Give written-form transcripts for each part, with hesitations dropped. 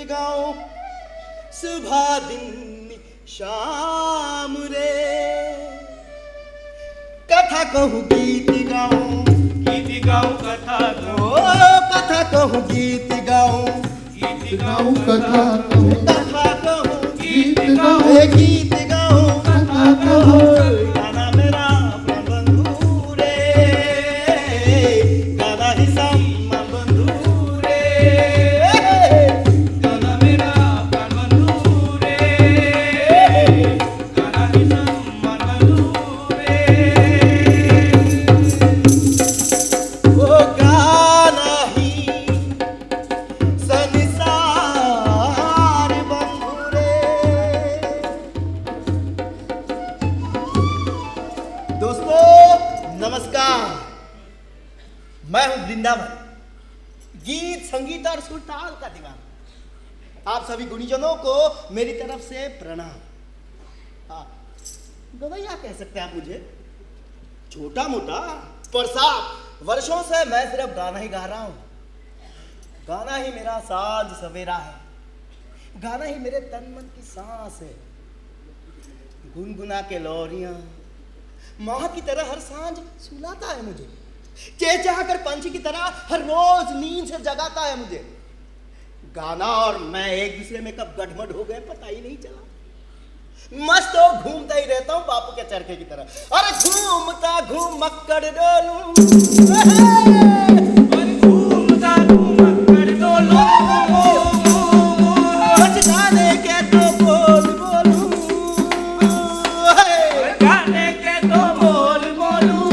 गाऊं सुबह दिन शाम रे, कथा कहूँ गीत गाऊं कथा कहूँ कथा कहूँ गीत गाऊं कथा कहूँ कथा कहूँ गीत गाऊं गीत गाऊं कथा कहूँ गाना मेरा प्राण बंधु रे, गाना ही सम्मान बंधु रे, गाना मेरा प्राण बंधु रे, गाना ही सम्मान बंधु रे। वो गाना ही संसार बंधु रे। दोस्तों नमस्कार, मैं हूं वृंदावन, गीत संगीत और सुर ताल का दीवाना। आप सभी गुणीजनों को मेरी तरफ से प्रणाम। गवैया कह सकते हैं आप मुझे, छोटा मोटा पर साफ। वर्षों से मैं सिर्फ गाना ही गा रहा हूं, गाना ही मेरा साज सवेरा है, गाना ही मेरे तन मन की सांस है। गुनगुना के लोरियां माँ की तरह हर सांझ सुलाता है मुझे, चहचहा कर पंछी की तरह हर रोज नींद से जगाता है मुझे। गाना और मैं एक दूसरे में कब गठमड हो गए पता ही नहीं चला। मस्त हो घूमता ही रहता हूँ बापू के चरखे की तरह। अरे घूमता घूमक्कड़ डोलूं, घूमता घूमक्कड़ डोलूं, बचकाने के तो बोल बोलूं, गाने के तो बोल बोलूं,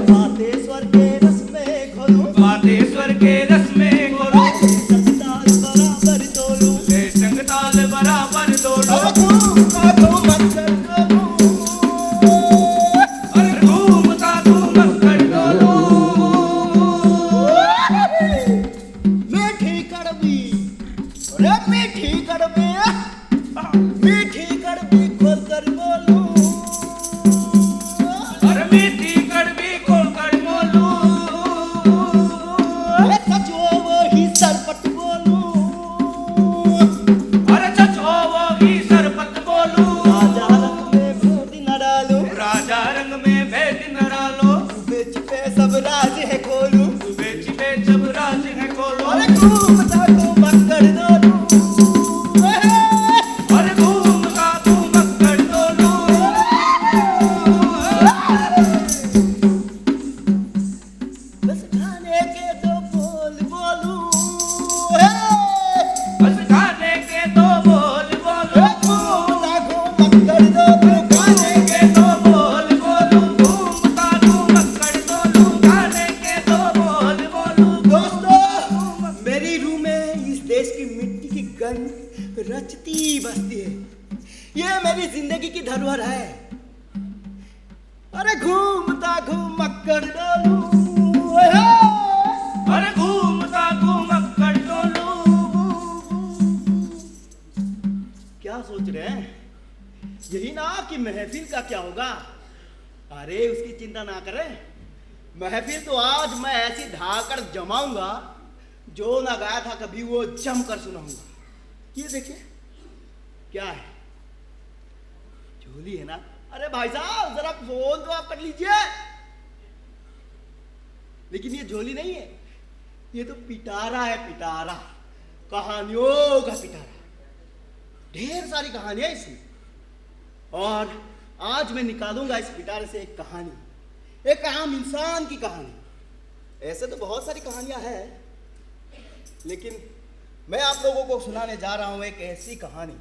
बातें स्वर के रस में घोलूं, बातें स्वर के रस में घोलूं, संगताल बराबर तोलूं, संग ताल बराबर दोनों। अरे घूमता घूमक्कड़ डोलूं, अरे घूमता घूमक्कड़ डोलूं, मीठी कड़वी, अरे मीठी कड़वी, मीठी कड़वी खोल कर बोलूं, अरे मीठी कड़वी खोल कर बोलूं, अरे सचो वही सरपट बोलूं, अरे सचो वो ही सरपत बोलूं, राजा रंग में भेद न डालूं, राजा रंग में भेद न डालो, छिपे सब राज है खोलूं, छुपे छिपे सब राज है खोलो, अरे घूमता घूमक्कड़ डोलूं, अरे घूमता घूमक्कड़ डोलूं, बस गाने के तो बोल बोलूं, बस गाने के तो बोल बोलूं, घूमता घूमक्कड़ डोलूं, गाने के तो बोल बोलूं, घूमता घूमक्कड़ डोलूं, गाने के तो बोल बोलूं। दोस्तों मेरी रूह में इस देश की मिट्टी की गंध रचती बसती है, ये मेरी जिंदगी की धरोहर है। अरे घूमता घूमक्कड़ डोलूं, अरे घूमता घूमक्कड़ डोलूं। क्या सोच रहे हैं, यही ना कि महफिल का क्या होगा। अरे उसकी चिंता ना करें, महफिल तो आज मैं ऐसी ढाकर जमाऊंगा जो ना गाया था कभी वो जमकर सुनाऊंगा। ये देखिए क्या है, झोली है ना। अरे भाई साहब जरा फोन तो आप कर लीजिए। लेकिन ये झोली नहीं है, ये तो पिटारा है, पिटारा, कहानियों का पिटारा। ढेर सारी कहानियां इसमें, और आज मैं निकालूंगा इस पिटारे से एक कहानी, एक आम इंसान की कहानी। ऐसे तो बहुत सारी कहानियां हैं, लेकिन मैं आप लोगों को सुनाने जा रहा हूं एक ऐसी कहानी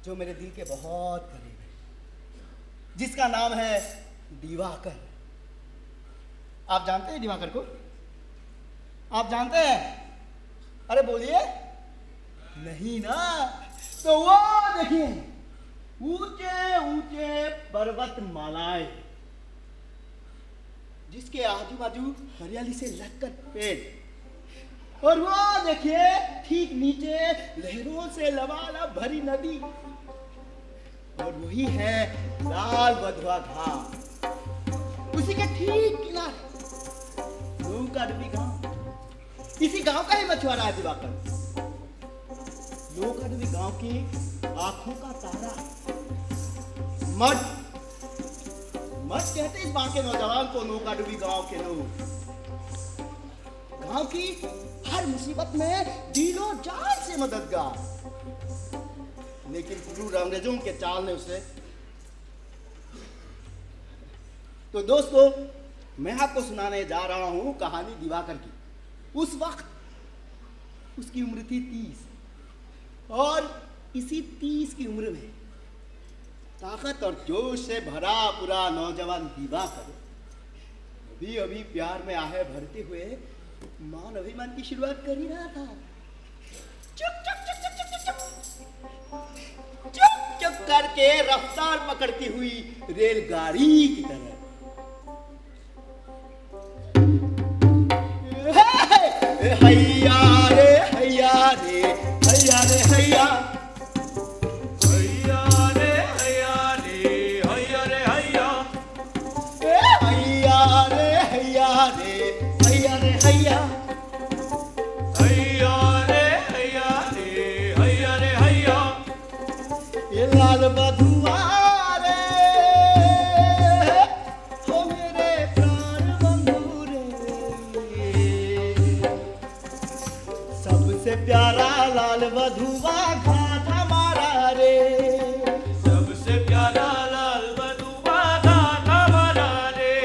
जो मेरे दिल के बहुत करीब है, जिसका नाम है दिवाकर। आप जानते हैं दिवाकर को? आप जानते हैं? अरे बोलिए। नहीं ना, तो वो देखिए ऊंचे ऊंचे पर्वत मालाएं, जिसके आजू बाजू हरियाली से लटकन पेड़, और वो देखिए ठीक नीचे लहरों से लबालब भरी नदी, और वही है लाल बधुआ घाट। उसी के ठीक किनारे नौका डूबी गांव, इसी गांव का ही मछुआरा है दिवाकर। लोकाडुबी गांव की आंखों का तारा। मठ कहते इस बांके नौजवान को लोकाडुबी गांव के लोग। गांव की हर मुसीबत में दिलो जान से मददगार। लेकिन गुरु अंग्रेजों के चाल ने उसे। तो दोस्तों, मैं आपको सुनाने जा रहा हूं कहानी दिवाकर की। उस वक्त उसकी उम्र थी 30 और इसी 30 की उम्र में ताकत और जोश से भरा पूरा नौजवान दिवाकर अभी अभी प्यार में आहे भरते हुए मान अभिमान की शुरुआत कर ही रहा था। चुप चुप चुप चुप चुप चुप चुप चुप करके रफ्तार पकड़ती हुई रेलगाड़ी की तरह। हैया रे हैया रे हैया रे हैया हैया रे हैया रे हैया रे हैया हैया रे हैया रे हैया रे हैया हैया रे हैया रे हैया रे हैया ये लाल बधुआ रे हो मेरे प्राण बंधु रे। सबसे प्यारा लाल बधुआ घाट हमारा रे। सबसे प्यारा लाल बधुआ घाट हमारा रे।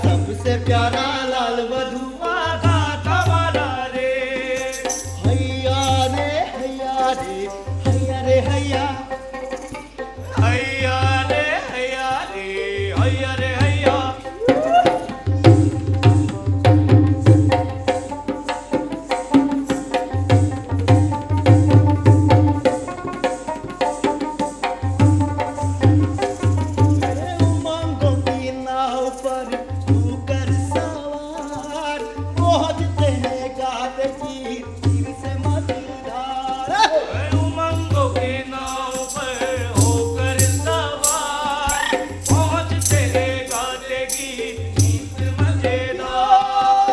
सबसे प्यारा लाल बधुआ घाट हमारा रे। हैया रे हैया रे हैया रे हैया हैया रे हैया रे हैया रे हैया उमंगों की नाव पर तू कर सवार पहुंचते हैं गाते की तीर से मजेदार। उमंगों के नाव पर होकर सवार पहुंचते हैं गाते की गीत मजेदार।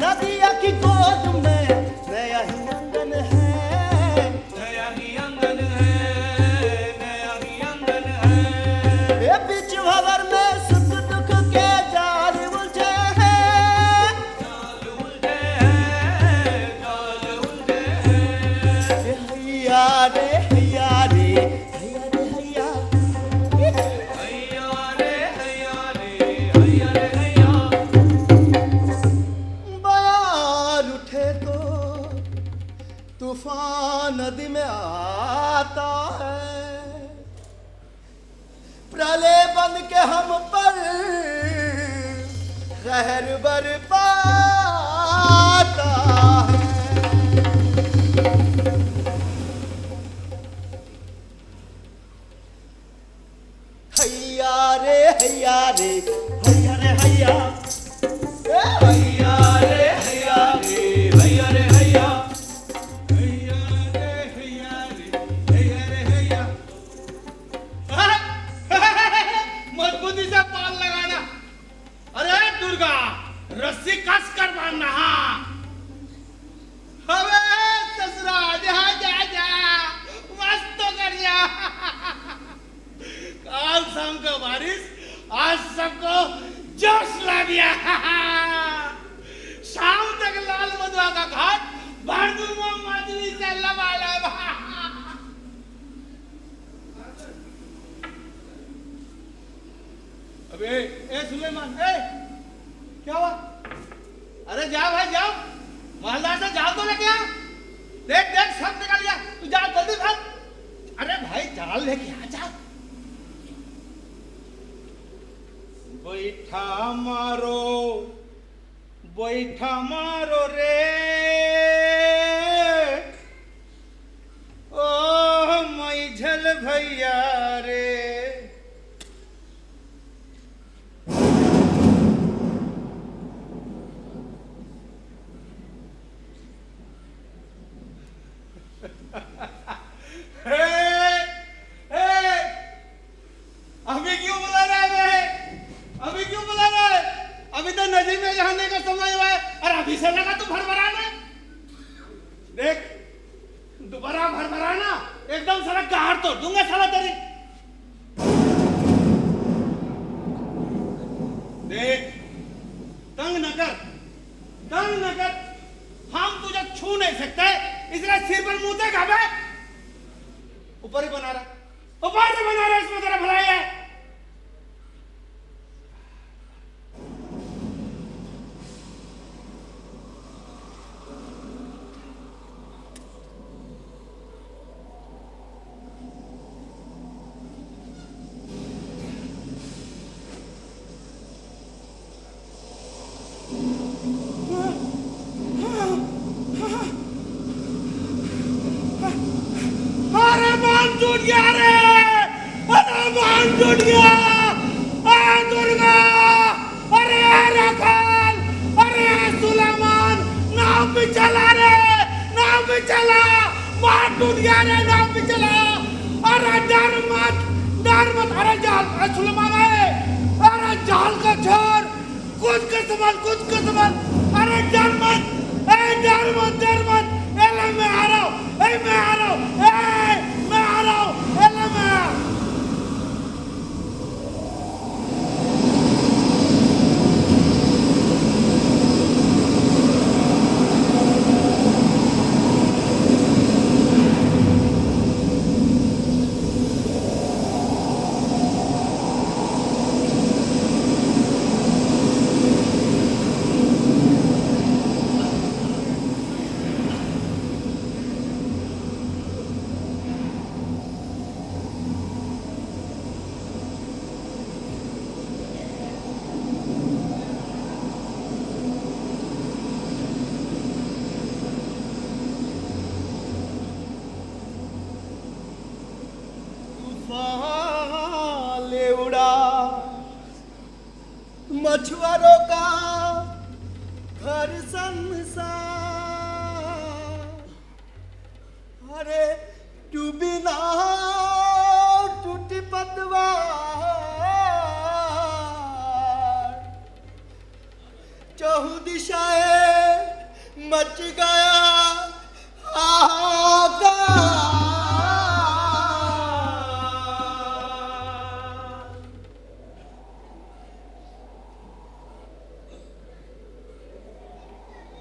नदिया की गोद में नया ही आंगन है। नया ही आंगन है, नया ही आंगन है। ये बीच भंवर में सुख दुख के जाल उलझे हैं। जाल उलझे हैं, जाल उलझे हैं। हैया रे हैया रे हैया रे हैया हैया रे हैया रे हैया रे हैया बयार उठे तो तूफान नदी में आता है। प्रलय बन के हम पर कहर बरपाता है। हैया रे हैया रे हैया रे हैया हैया रे हैया रे हैया रे हैया हैया रे हैया रे हैया रे हैया। मजबूती से पाल लगाना। अरे दुर्गा, रस्सी कस कर बांधना। हाँ अबे ससुरा जा जा जा मस्त तो कर जा। काल शाम का बारिश आज सबको जोश ला दिया। शाम तक लाल बधुआ का घाट भरदुआ मछली से लबालब। अबे ए सुलेमान, ए क्या हुआ? अरे जाओ भाई जाओ, महलदार से जाल तो लेके आ। देख देख सब निकल गया, तू जा जल्दी भाग। अरे भाई जाल लेके आ जा। बैठा मारो रे ओ मैझल भैया रे। अभी क्यों बुला रहा है? अभी क्यों बुला रहा है? कैसे लगा तू भरभराने? देख दोबारा भरभराना एकदम सारा गाड़ तोड़ दूंगा साला तेरी। देख तंग न कर, तंग न कर, हम तुझे छू नहीं सकते इसलिए सिर पर मुंह तक घाबे। ऊपर ही बना रहा, ऊपर से बना रहा, इसमें तेरा भलाई है। अरे बांध टूट गया रे, अरे बांध टूट गया, अरे दुर्गा, अरे राखाल, अरे सुलेमान, नाव पे चला रे, नाव पे चला, बांध टूट गया रे, नाव पे चला, अरे डर मत, अरे जाल, अरे सुलेमान है, अरे जाल का छोर, कूद कर संभाल, अरे डर मत, एले मैं आ रहा हूँ, मैं आ रहा हूँ, एले मैं। ले उड़ा मछुआरों का घर संसार, अरे डूबी ना टूटी पतवार, चहु दिशाएं मच गया हाहाकार।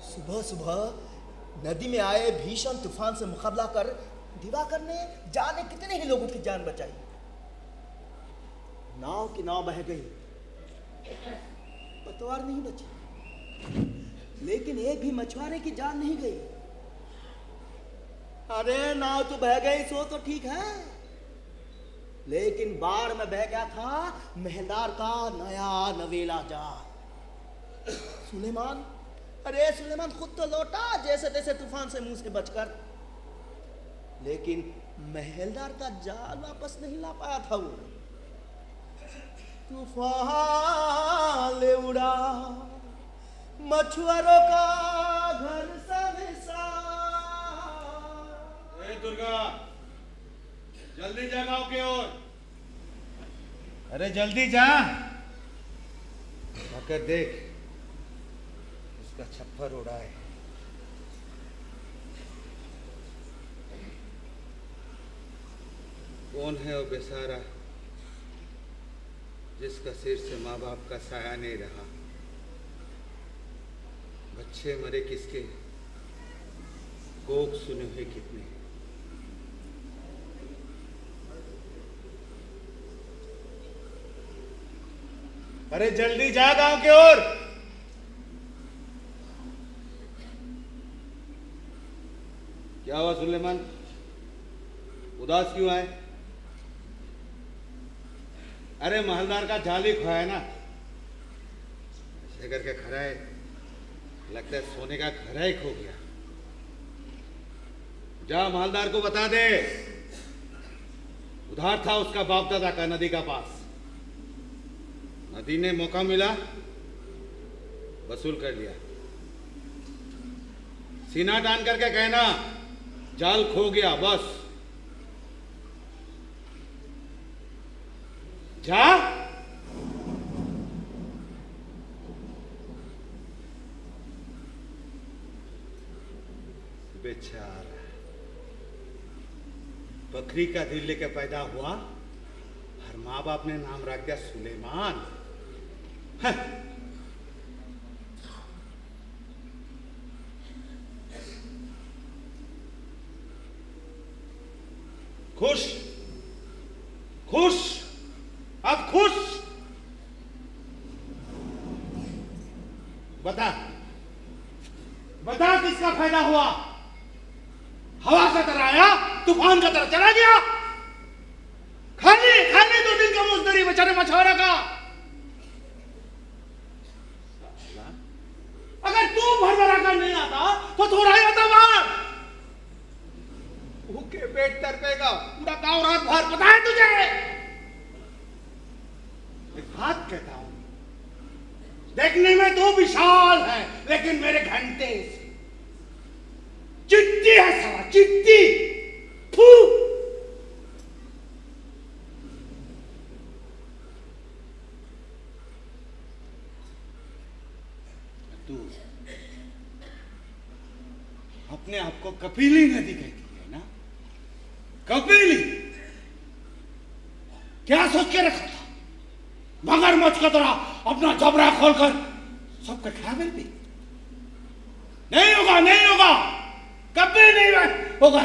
सुबह सुबह नदी में आए भीषण तूफान से मुकाबला कर दिवाकर ने जाने कितने ही लोगों की जान बचाई। नाव की नाव बह गई, पतवार नहीं बची, लेकिन एक भी मछुआरे की जान नहीं गई। अरे नाव तो बह गई सो तो ठीक है, लेकिन बाढ़ में बह गया था महलदार का नया नवेला जाल। सुलेमान, अरे सुलेमान खुद तो लौटा जैसे तैसे तूफान से मुंह से बचकर, लेकिन महलदार का जाल वापस नहीं ला पाया था वो। तूफान ले उड़ा मछुआरों का घर संसार। ए दुर्गा, जल्दी जा गांव की ओर, अरे जल्दी जा, जाकर देख उसका छप्पर उड़ा है। कौन है वो बेचारा जिसका सिर से माँ बाप का साया नहीं रहा, बच्चे मरे किसके, कोक सुने हुए कितने। अरे जल्दी जा गांव की ओर। क्या हुआ सुलेमान, उदास क्यों आए? अरे महलदार का जाल ही खोया है ना, ऐसे करके खड़ा है, लगता है सोने का खरा ही खो गया। जा महलदार को बता दे, उधार था उसका बाप दादा का नदी का पास, नदी ने मौका मिला वसूल कर लिया। सीना तान करके कहना जाल खो गया, बस जा। बेचारा बकरी का दिल लेके पैदा हुआ और माँ बाप ने नाम रख दिया सुलेमान। खुश खुश अब खुश। बता बता किसका फायदा हुआ? हवा का तरह आया, तूफान का तरह चला गया। खाली खाली 2 दिन का मुजदरी बेचारे मछुआरा का। अगर तू भरभरा कर नहीं आता तो थोड़ा ही आता बाहर। भूखे पेट तड़पेगा पूरा गांव रात भर, पता है तुझे? एक बात कहता हूं, देखने में तो विशाल है लेकिन मेरे घंटे से चिट्टी है साला, चिट्टी। फू तू अपने आप को कपिली नदी कहती है ना? कपिली क्या सोच के रखा था? मगरमच्छ की तरह अपना जबड़ा खोलकर सबका खा गई? नहीं होगा, नहीं होगा, कभी नहीं होगा।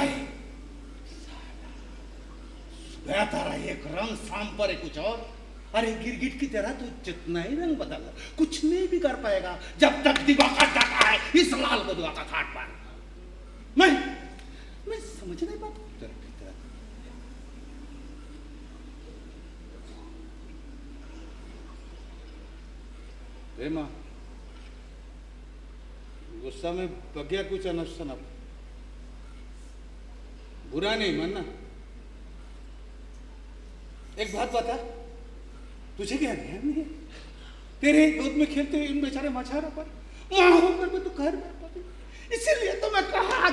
सुबह तारा एक रंग, शाम पर कुछ और। अरे गिरगिट की तरह तू जितना ही रंग बदल कुछ नहीं भी कर पाएगा जब तक दिमाग जाता है इस लाल बदुआ का खाट पर। मैं समझ नहीं पाता माँ, गुस्सा में बगैर कुछ अनशन। अब बुरा नहीं मानना। एक बात बता, तुझे क्या ध्यान नहीं है? तेरे दूध में खेलते हुए इन बेचारे मछुआरों पर माँ होकर भी तू घर में पाती। इसीलिए तो मैं कहा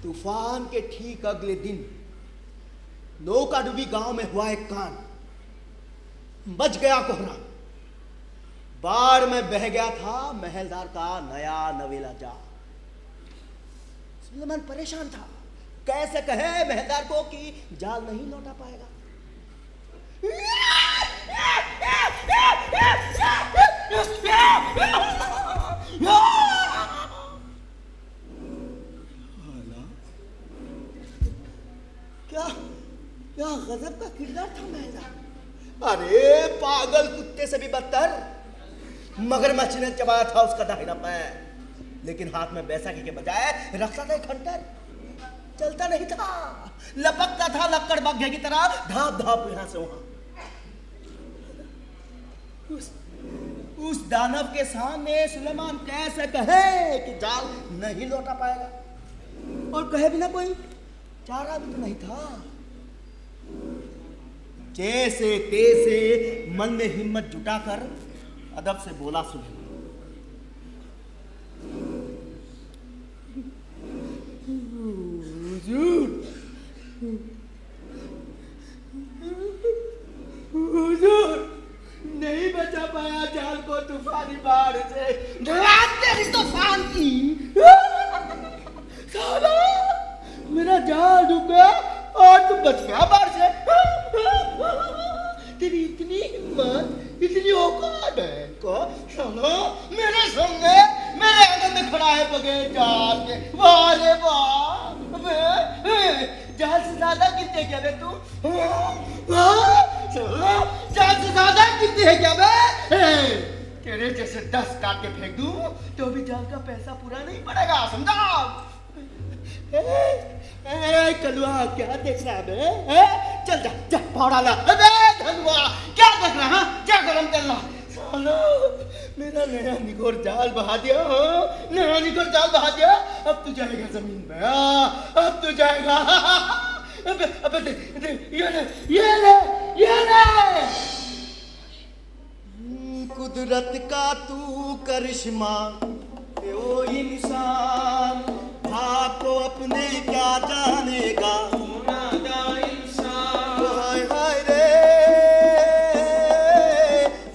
तूफान के ठीक अगले दिन नौका डूबी गांव में हुआ एक कांड। बच गया कोहरा। बाढ़ में बह गया था महलदार का नया नवेला जाल। सुलेमान परेशान था, कैसे कहे महलदार को कि जाल नहीं लौटा पाएगा। क्या क्या गजब का किरदार था महलदार। अरे पागल कुत्ते से भी बदतर। मगरमच्छ ने चबाया था उसका दाहिना पैर, लेकिन हाथ में बैसाखी के बजाय रखता था एक खंटर। चलता नहीं था, लपकता था लक्कड़ बाघे की तरह, धाप धाप यहां से वहां। उस दानव के सामने सुलेमान कैसे कहे कि जाल नहीं लौटा पाएगा, और कहे बिना कोई चारा भी तो नहीं था। जैसे तैसे मन में हिम्मत जुटाकर अदब से बोला सुलेमान, हुजूर नहीं बचा पाया जाल को तूफानी बाढ़ से। तेरी तूफान की साला, मेरा जाल डूब गया और तू बच गया बाढ़ से। तेरी इतनी हिम्मत, इतनी औकात है को चलो मेरे संगे मेरे आंगन में खड़ा है बगैर जाल के। वाह रे वाह, जाल से ज्यादा गिनते क्या बे तू? जाल से ज्यादा गिनते है क्या बे? तेरे जैसे 10 काट के फेंक दूं तो भी जाल का पैसा पूरा नहीं पड़ेगा, समझा? कलुआ क्या देख रहा है बे? चल जा जा फावड़ा ला। अबे धनुआ क्या देख रहा है? क्या गरम तेल ला। सालो मेरा नया निगोर जाल बहा दिया, नया निगोर जाल बहा दिया। अब तू जाएगा जमीन पे, अब तू जाएगा। अबे दे, ये ले। कुदरत का तू करिश्मा ओ इंसान, आपको अपने क्या जानेगा इंसान। हाय हाय रे,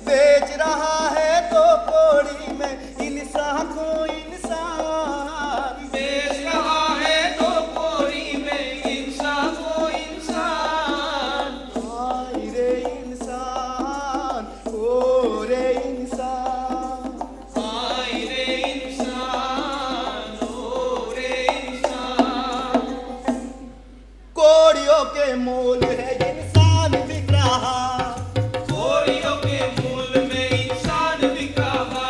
बेच रहा है तो कोड़ी में इंसान को इंसान, बेच रहा है तो कोड़ी में इंसान को इंसान। हाय रे इंसान, ओ रे इंसान, हाय रे इंसान, ओ रे इंसान। कोड़ियों के मोल है इंसान बिक रहा, कोड़ियों के मूल में इंसान बिक रहा,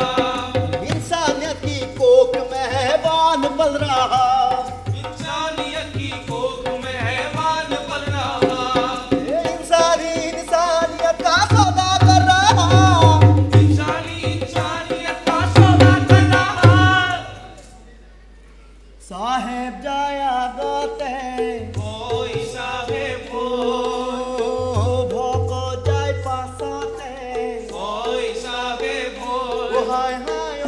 इंसानियत की कोख में हैवान पल रहा, इंसानियत की कोख में हैवान पल रहा, इंसानियत का सौदा कर रहा, इंसानियत का सौदा कर रहा। साहेब जाया गाते कोई साहेब हो, भोको जाय पासाते, कोई साहेब हो, हाय हाय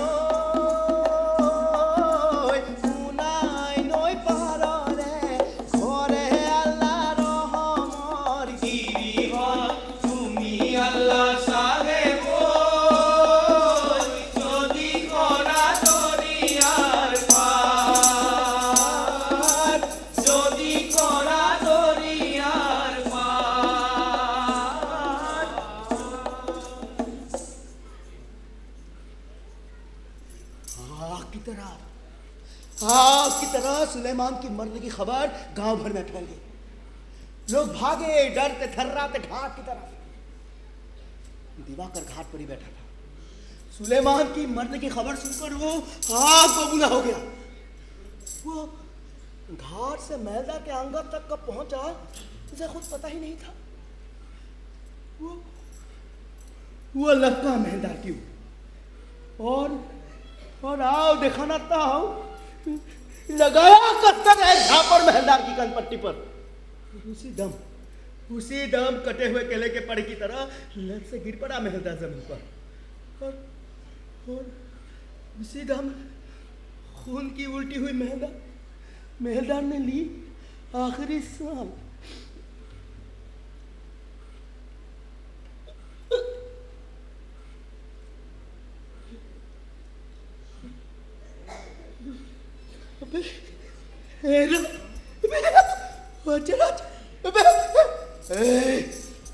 ओय उनाय नय पारो रे घरे আল্লাহ রহমর গিরি হয় তুমি আল্লাহ সাহেব ও, যদি করা দরিয়ার পার, যদি করা দরিয়ার পার। आग की तरह सुलेमान की मरने की खबर गांव भर में फैल गई। लोग भागे डरते थर्राते घाट की तरफ। दिवाकर घाट पर ही बैठा था। सुलेमान की मरने की खबर सुनकर वो आग बबूला हो गया। वो घाट से महलदार के आंगन तक कब पहुंचा उसे खुद पता ही नहीं था। वो लपका महलदार की और आओ दिखाना ताऊ लगाया कत्तर है झापर महलदार की कनपट्टी पर। उसी दम कटे हुए केले के पड़ की तरह लत से गिर पड़ा महलदार जमीन पर और उसी दम खून की उल्टी हुई महलदार ने ली आखिरी सांस।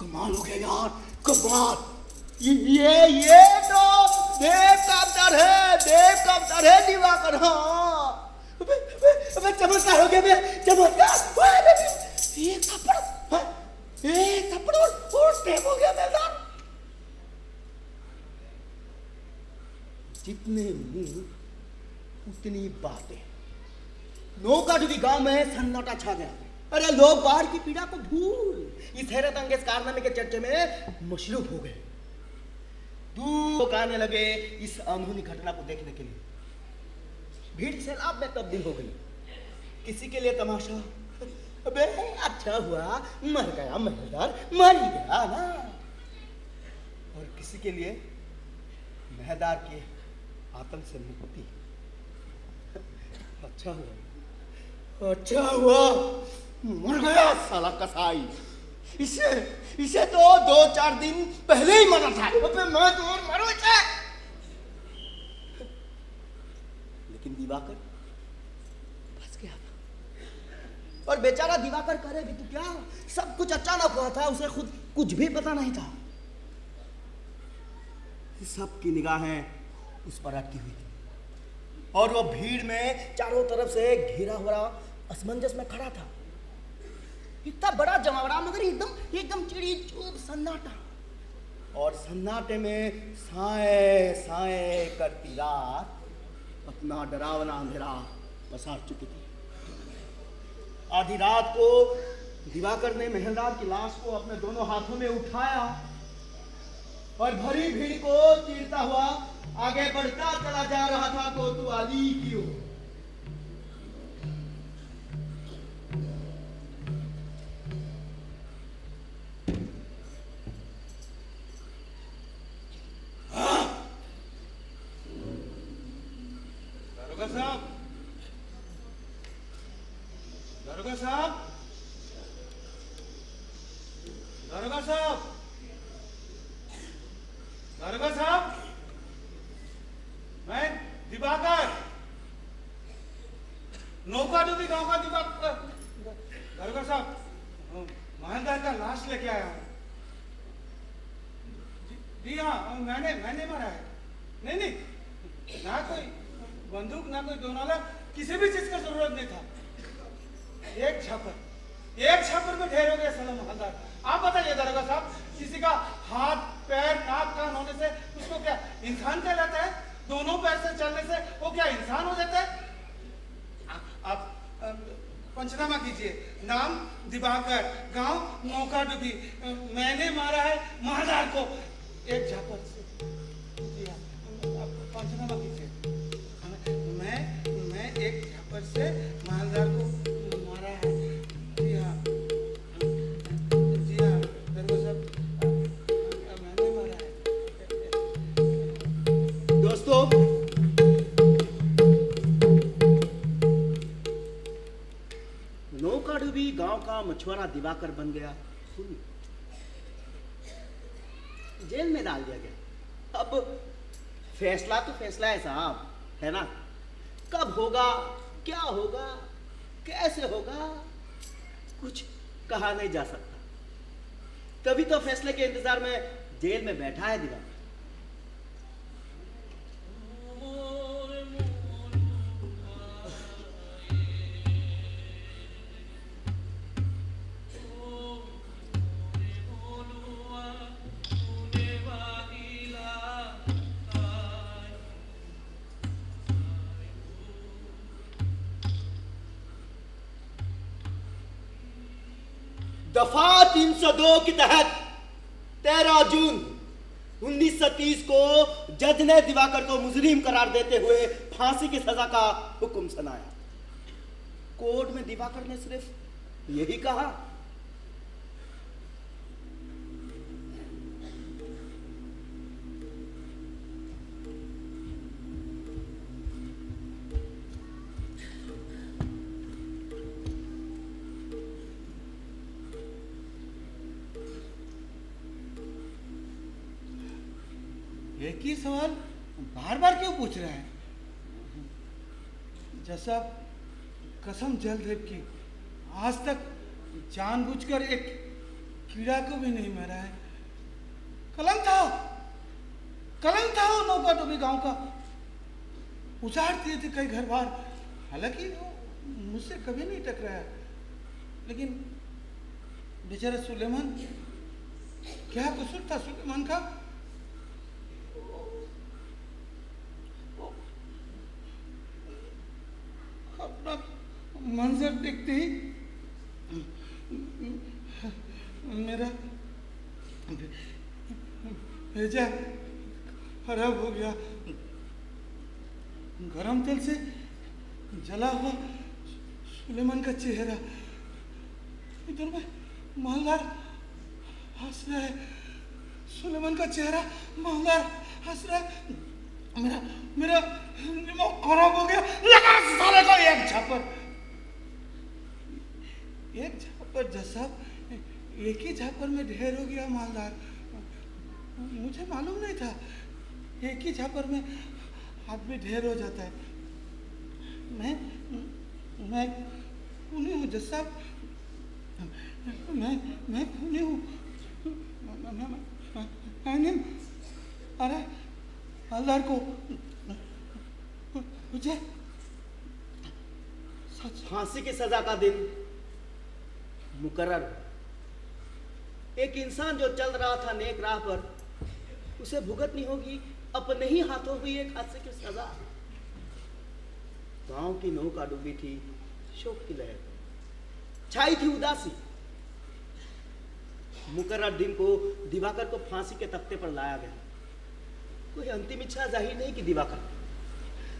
कमाल हो गया यार, कमाल। ये तो देव का अवतार है दिवाकर। हाँ चमत्कार हो गया बे, चमत्कार। एक थप्पड़ और टेप हो गया महलदार। जितने मुंह उतनी बातें। नौकाजुगी गांव में सन्नाटा छा गया। अरे लोग बाढ़ की पीड़ा को भूल इस हैरत अंगेज कारनामे के चर्चे में मशरूफ हो गए। दूर आने लगे इस अनहोनी घटना को देखने के लिए। भीड़ सैलाब में तब्दील हो गई। किसी के लिए तमाशा, अबे अच्छा हुआ मर गया महलदार, मर ही गया ना। और किसी के लिए महलदार के आतंक से मुक्ति। अच्छा हुआ मर गया साला कसाई। इसे तो 2-4 दिन पहले ही मरा था। अबे मैं तो और मरो इसे। लेकिन दिवाकर फंस गया था। और बेचारा दिवाकर करे भी तो क्या, सब कुछ अचानक हुआ था, उसे खुद कुछ भी पता नहीं था। सबकी निगाहें उस पर अटकी हुई थी और वो भीड़ में चारों तरफ से घिरा हुआ असमंजस में खड़ा था। इतना बड़ा जमावड़ा मगर एकदम चिड़ी चुप सन्नाटा। और सन्नाटे में साए साए करती रात अपना डरावना अंधेरा पसार चुकी थी। आधी रात को दिवाकर ने महलदार की लाश को अपने दोनों हाथों में उठाया और भरी भीड़ को चीरता हुआ आगे बढ़ता चला जा रहा था कोतवाली की ओर। दारोगा साहब, दारोगा साहब, दारोगा साहब, दारोगा साहब, मैं दिवाकर, नौकाडूबी गांव का दिवाकर। दारोगा साहब, महलदार का लाश लेके आया हूँ। जी हाँ, मैंने मारा है। नहीं नहीं, ना कोई बंदूक ना कोई दोनाला, किसी भी चीज का जरूरत नहीं था। एक छापर में ढेर हो गया साला महलदार। आप बताइए दारोगा साहब, किसी का हाथ पैर नाक कान होने से उसको क्या इंसान कहलाता है? दोनों पैर से चलने से वो क्या इंसान हो जाता है? आप पंचनामा कीजिए। नाम दिवाकर, गांव नौकाडूबी। मैंने मारा है महलदार को एक झापड़ से। जी हाँ, आप पंचनामा कीजिए। मैं एक झापड़ से महलदार को मारा है। जी हाँ, जी हाँ दारोगा साहब, मैंने मारा है। दोस्तों, नौकाडूबी गांव का मछुआरा दिवाकर बन गया खूनी। जेल में डाल दिया गया। अब फैसला तो फैसला है साहब, है ना? कब होगा, क्या होगा, कैसे होगा, कुछ कहा नहीं जा सकता। तभी तो फैसले के इंतजार में जेल में बैठा है दिवाकर। दफा 302 के तहत 13 जून 1930 को जज ने दिवाकर को मुजरिम करार देते हुए फांसी की सजा का हुक्म सुनाया। कोर्ट में दिवाकर ने सिर्फ यही कहा, एक ही सवाल बार बार क्यों पूछ रहे हैं? जैसा कसम जलदेव की, आज तक जानबूझकर एक कीड़ा को भी नहीं मारा है। कलंक था वो नौकाडूबी गांव का। उजाड़ दिए थे कई घर बार। हालांकि वो मुझसे कभी नहीं टकराया, लेकिन बेचारा सुलेमान, क्या कसूर था सुलेमान का? अपना मंजर देखते ही मेरा भेजा खराब हो गया। गरम तेल से जला हुआ सुलेमान का चेहरा, इधर में महलदार हंस रहा है। सुलेमान का चेहरा, महलदार हंस रहा है। मेरा दिमाग खराब हो गया। लगा साले को एक झापर जैसा एक ही झापर में ढेर हो गया महलदार। मुझे मालूम नहीं था एक ही झापर में आदमी ढेर हो जाता है। मैं खूनी हूँ जज साहब, मैं खूनी हूँ। मैंने अरे हवलदार को मुझे फांसी की सजा का दिन मुकर्रर हुआ। एक इंसान जो चल रहा था नेक राह पर, उसे भुगतनी होगी अपने ही हाथों हुई एक हादसे की सजा। गांव की नौका डूबी थी, शोक की लहर छाई थी उदासी। मुकर्रर दिन को दिवाकर को फांसी के तख्ते पर लाया गया। कोई अंतिम इच्छा जाहिर नहीं कि दिवाकर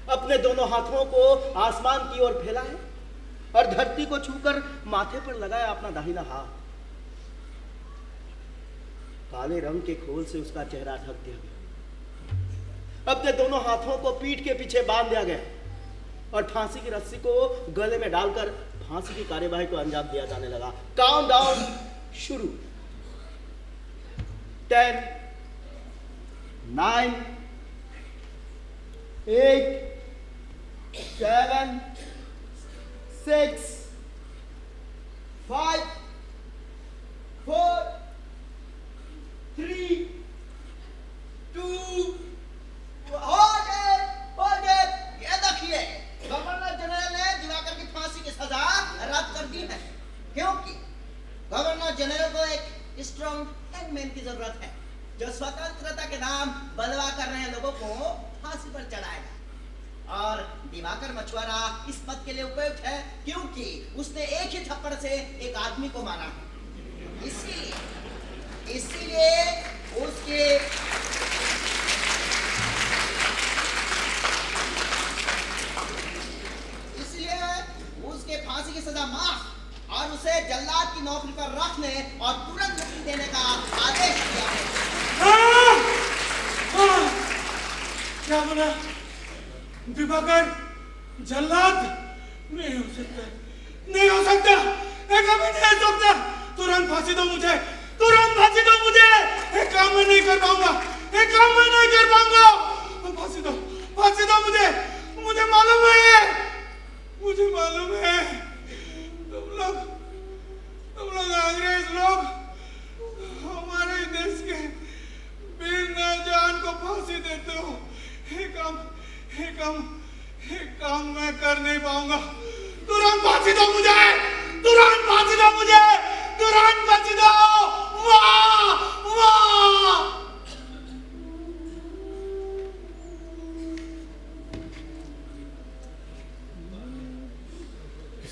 अपने दोनों हाथों को आसमान की ओर फैलाए और धरती को छूकर माथे पर लगाया अपना दाहिना हाथ। काले रंग के खोल से उसका चेहरा ढक दिया गया। अपने दोनों हाथों को पीठ के पीछे बांध दिया गया और फांसी की रस्सी को गले में डालकर फांसी की कार्यवाही को अंजाम दिया जाने लगा। काउंटडाउन शुरू। 10, 9, 8, 7, 6, 5, 4, 3, 2, ये देखिए, गवर्नर जनरल ने दिवाकर की फांसी की सजा रद्द कर दी है, क्योंकि गवर्नर जनरल को एक स्ट्रॉन्ग हैंगमैन की जरूरत है, जो स्वतंत्रता के नाम बलवा कर रहे लोगों को फांसी पर चढ़ाएगा। और दिवाकर मछुआरा इस पद के लिए उपयुक्त है, क्योंकि उसने एक ही थप्पड़ से एक आदमी को मारा है। इसीलिए उसके फांसी की सजा माफ और उसे जल्लाद की नौकरी पर रखने और तुरंत मुक्ति देने का आदेश दिया है। क्या बोला? दिवाकर जल्लाद? नहीं हो सकता, नहीं हो सकता, एक कभी नहीं हो सकता। तुरंत फांसी दो मुझे, तुरंत फांसी दो मुझे। एक काम मैं नहीं कर पाऊंगा, एक काम मैं नहीं कर पाऊंगा। फांसी दो, फांसी दो मुझे। मुझे मालूम है, मुझे मालूम है, तुम लोग अंग्रेज लोग हमारे देश के वीर नौजवान को फांसी देते हो। एक काम मैं कर नहीं पाऊंगा। तुरंत फांसी दो मुझे, तुरंत फांसी दो मुझे, तुरंत फांसी दो। वाह वाह।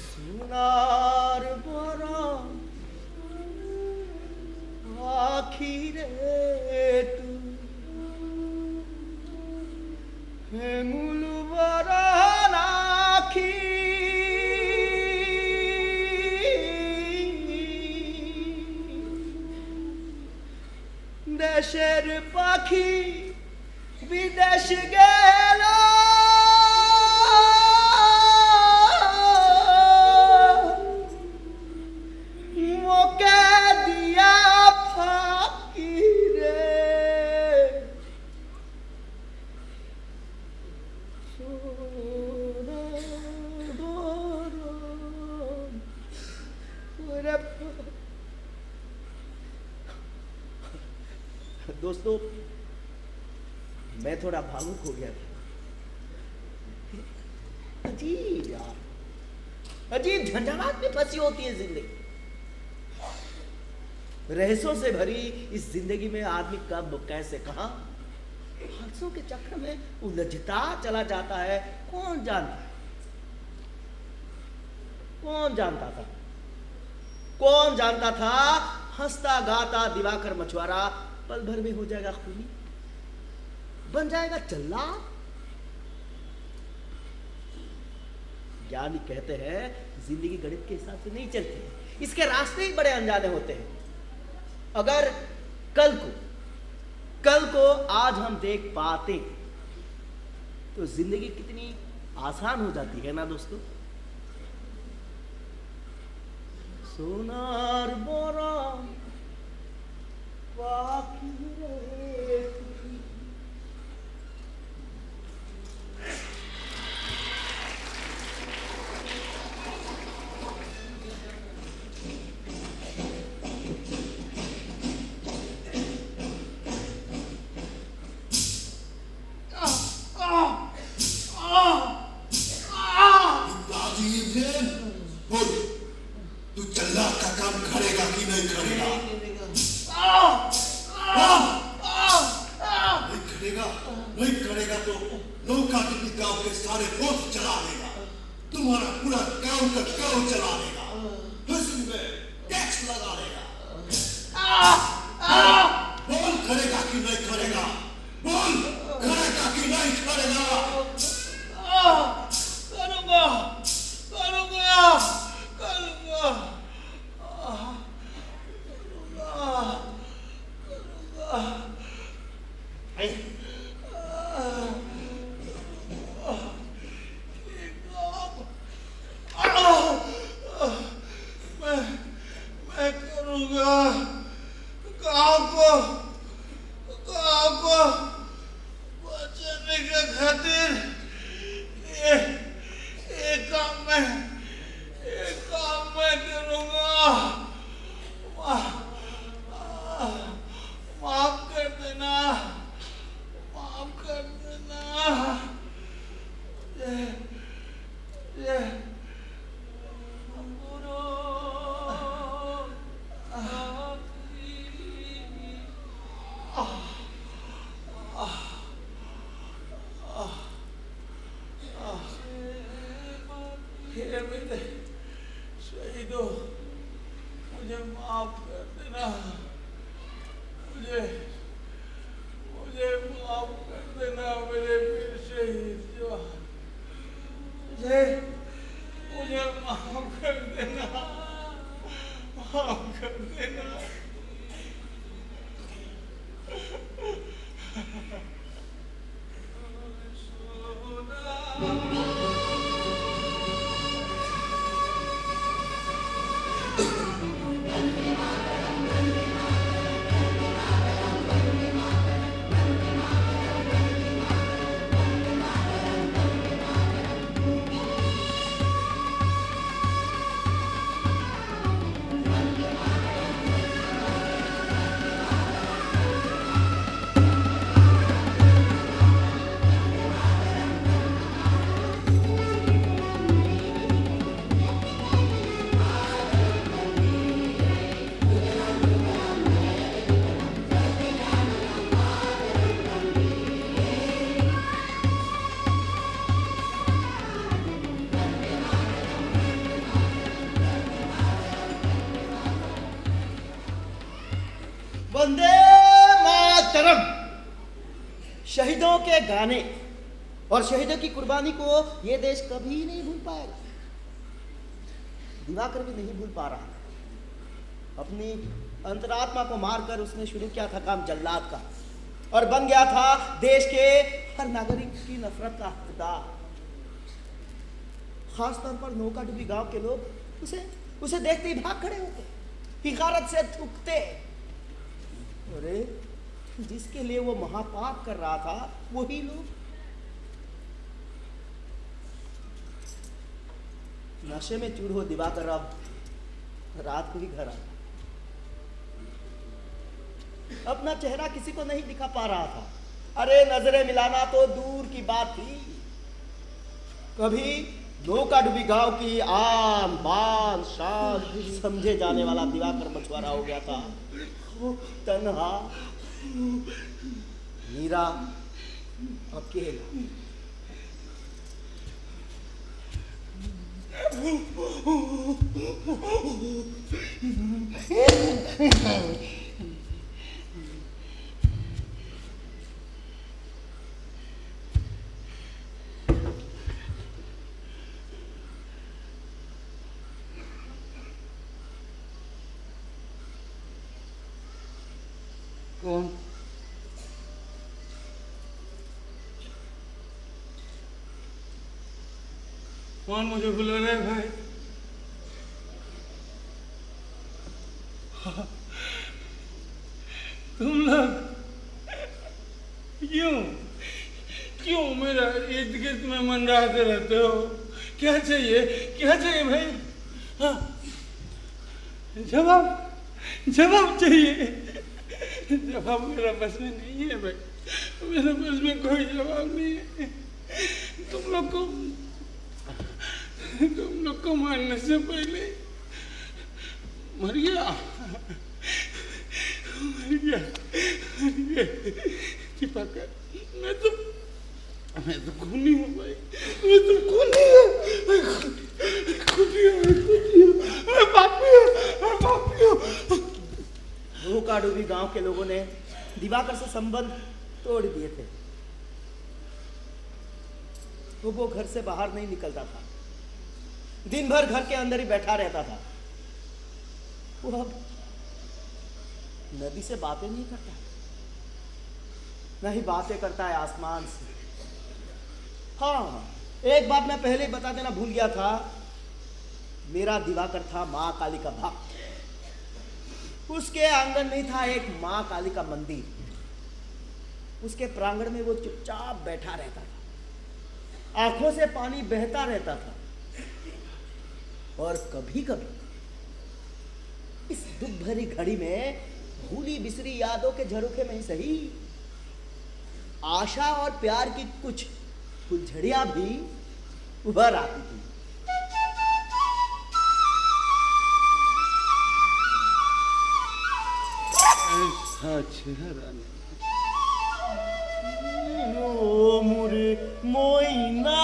सुनार बरा आखिरे तू है मुलु बरा आखी देशेर पाखी विदेश गेला दोस्तों, मैं थोड़ा भावुक हो गया था। अजीब यार, अजीब झंझावात में फंसी होती है जिंदगी। रहस्यों से भरी इस जिंदगी में आदमी कब कैसे कहां हादसों के चक्र में उलझता चला जाता है। कौन जानता है? कौन जानता था? कौन जानता था हंसता गाता दिवाकर मछुआरा पल भर में हो जाएगा खूनी, बन जाएगा जल्लाद। ज्ञानी कहते हैं जिंदगी गणित के हिसाब से नहीं चलती, इसके रास्ते ही बड़े अनजाने होते हैं। अगर कल को आज हम देख पाते तो जिंदगी कितनी आसान हो जाती है ना दोस्तों। सोनार बोरा तू जल्लाद का काम करेगा कि नहीं करेगा? नौका टिपी गांव के सारे बोझ चला लेगा, तुम्हारा पूरा गांव का गांव चला लेगा, हुस्न में टैक्स लगा लेगा। बोल करेगा कि नहीं करेगा? बोल करेगा कि नहीं करेगा? करूंगा, करूंगा, करूंगा, मैं करूंगा। गाँव को बचाने के खातिर एक काम मैं करूंगा। माफ कर देना, माफ कर देना। ये शहीदों, मुझे माफ कर देना, मुझे माफ कर देना मेरे वीर शहीद जवान, मुझे माफ कर देना, माफ कर देना। वंदे मातरम। शहीदों के गाने और शहीदों की कुर्बानी को यह देश कभी नहीं भूल पाएगा। दिवाकर भी नहीं भूल पा रहा। अपनी अंतरात्मा को मारकर उसने शुरू किया था काम जल्लाद का और बन गया था देश के हर नागरिक की नफरत का हकदार। खासतौर पर नौका डूबी गांव के लोग उसे देखते ही भाग खड़े होते, हिकारत से थूकते। अरे जिसके लिए वो महापाप कर रहा था वही लोग नशे में चूर हो दिवाकर अब रात को ही घर आता। अपना चेहरा किसी को नहीं दिखा पा रहा था। अरे नजरें मिलाना तो दूर की बात थी। कभी नौका डूबी गांव की आन बान शान समझे जाने वाला दिवाकर मछुआरा हो गया था। तन्हा, मीरा, अकेला। कौन? कौन मुझे बुला रहे भाई? तुम लोग क्यों मेरा इर्द गिर्द में मंडराते रहते हो? क्या चाहिए भाई? हाँ, जवाब चाहिए। जवाब मेरा बस में नहीं है भाई, मेरे बस में कोई जवाब नहीं है। तुम लोग को मारने से पहले मर गया। छिपा कर मैं तो खूनी हूँ भाई, मैं तो खूनी हूँ, मैं पापी हूँ। धोखा डूबी गांव के लोगों ने दिवाकर से संबंध तोड़ दिए थे। तो वो घर से बाहर नहीं निकलता था, दिन भर घर के अंदर ही बैठा रहता था। वो अब नदी से बातें नहीं करता, नहीं बातें करता है आसमान से। हाँ, एक बात मैं पहले ही बता देना भूल गया था, मेरा दिवाकर था माँ काली का भक्त। उसके आंगन में था एक माँ काली का मंदिर, उसके प्रांगण में वो चुपचाप बैठा रहता था, आंखों से पानी बहता रहता था। और कभी कभी इस दुख भरी घड़ी में भूली बिसरी यादों के झरोखे में ही सही, आशा और प्यार की कुछ फुलझड़ियां भी उभर आती थी। ऐसा चेहरा ओ मुरे मोइना,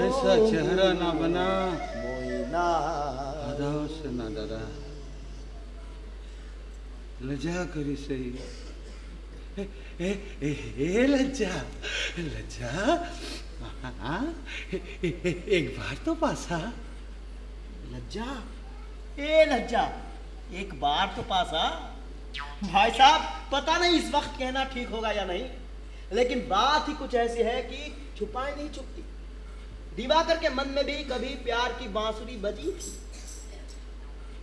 ऐसा चेहरा ना बना, मोइना अदाओं से ना डरा, लजा करी सही। ए लज्जा, लज्जा, हाँ, एक बार तो पास आ। लज्जा, ए लज्जा, एक बार तो पास आ। भाई साहब, पता नहीं इस वक्त कहना ठीक होगा या नहीं, लेकिन बात ही कुछ ऐसी है कि छुपाई नहीं छुपती। दिवाकर के मन में भी कभी प्यार की बांसुरी बजी थी।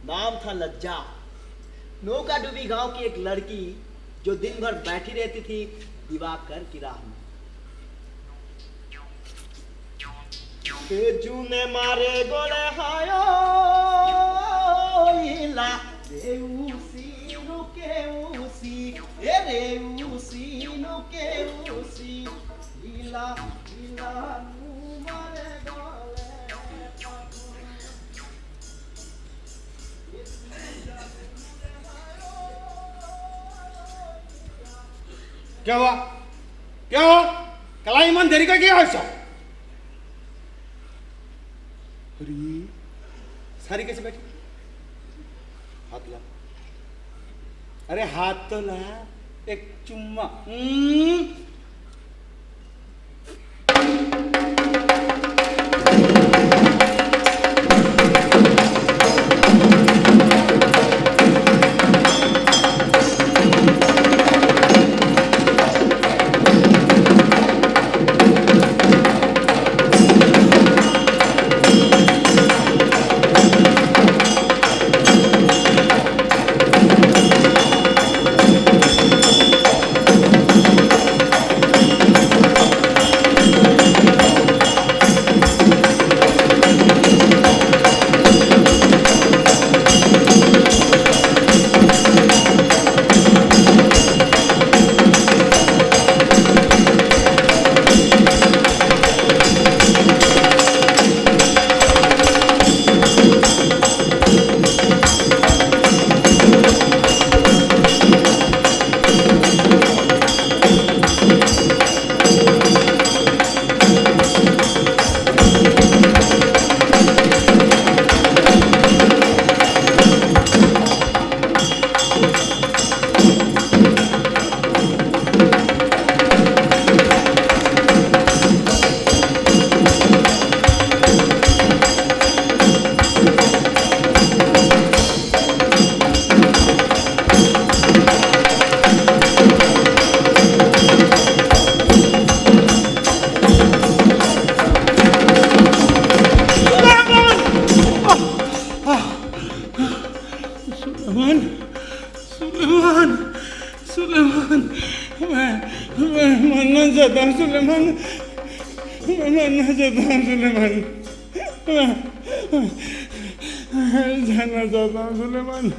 नाम था लज्जा। नौका डूबी गांव की एक लड़की जो दिन भर बैठी रहती थी दिवाकर की राह में। जूने मारे गोले हायो इला रेउसी नुके उसी, ए रेउसी नुके उसी, इला इला नु मारे गोले। क्या हुआ, क्या हुआ? कलाई मन देरी का क्या ऐसा? अरे सारी कैसे बैठी? हाथ ला। अरे हाथ तो ला, एक चुम्मा। जाना चाहता हूँ सुलेमान,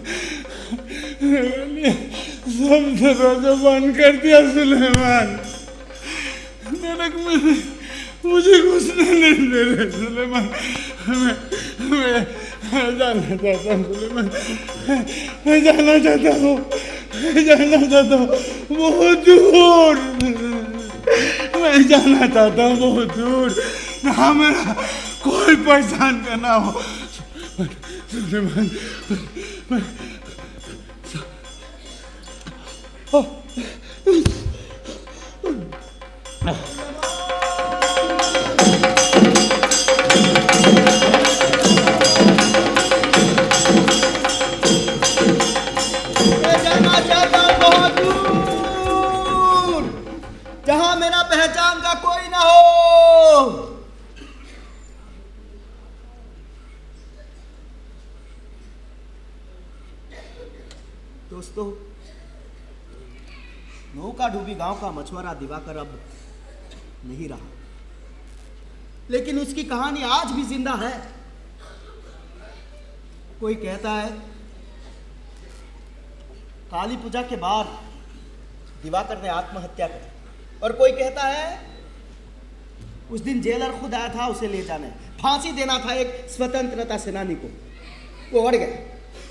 सब दरवाजा बंद कर दिया सुलेमान। नरक में मुझे घुसने नहीं दे रहे सुलेमान। मैं जाना चाहता हूँ सुलेमान, मैं जाना चाहता हूँ, जाना चाहता हूँ बहुत दूर, मैं जाना चाहता हूँ बहुत दूर, जहाँ मेरा कोई पहचान का ना हो। सुलेमान, जहां मेरा पहचान का कोई ना हो। दोस्तों, नौका डूबी गांव का मछुआरा दिवाकर अब नहीं रहा, लेकिन उसकी कहानी आज भी जिंदा है। कोई कहता है काली पूजा के बाद दिवाकर ने आत्महत्या की, और कोई कहता है उस दिन जेलर खुद आया था उसे ले जाने, फांसी देना था एक स्वतंत्रता सेनानी को। वो अड़ गया,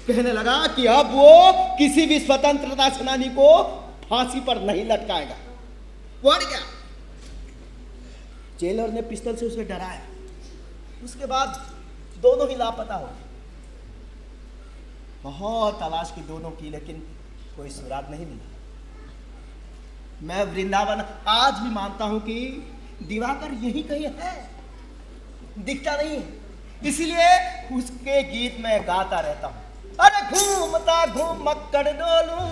कहने लगा कि अब वो किसी भी स्वतंत्रता सेनानी को फांसी पर नहीं लटकाएगा। वो अड़ गया। जेलर ने पिस्तौल से उसे डराया। उसके बाद दोनों ही लापता हो गए। बहुत तलाश की दोनों की, लेकिन कोई सुराग नहीं मिला। मैं वृंदावन आज भी मानता हूं कि दिवाकर यही कहीं है, दिखता नहीं है, इसलिए उसके गीत में गाता रहता हूं। अरे घूमता घूम मक्कड़ डोलूं,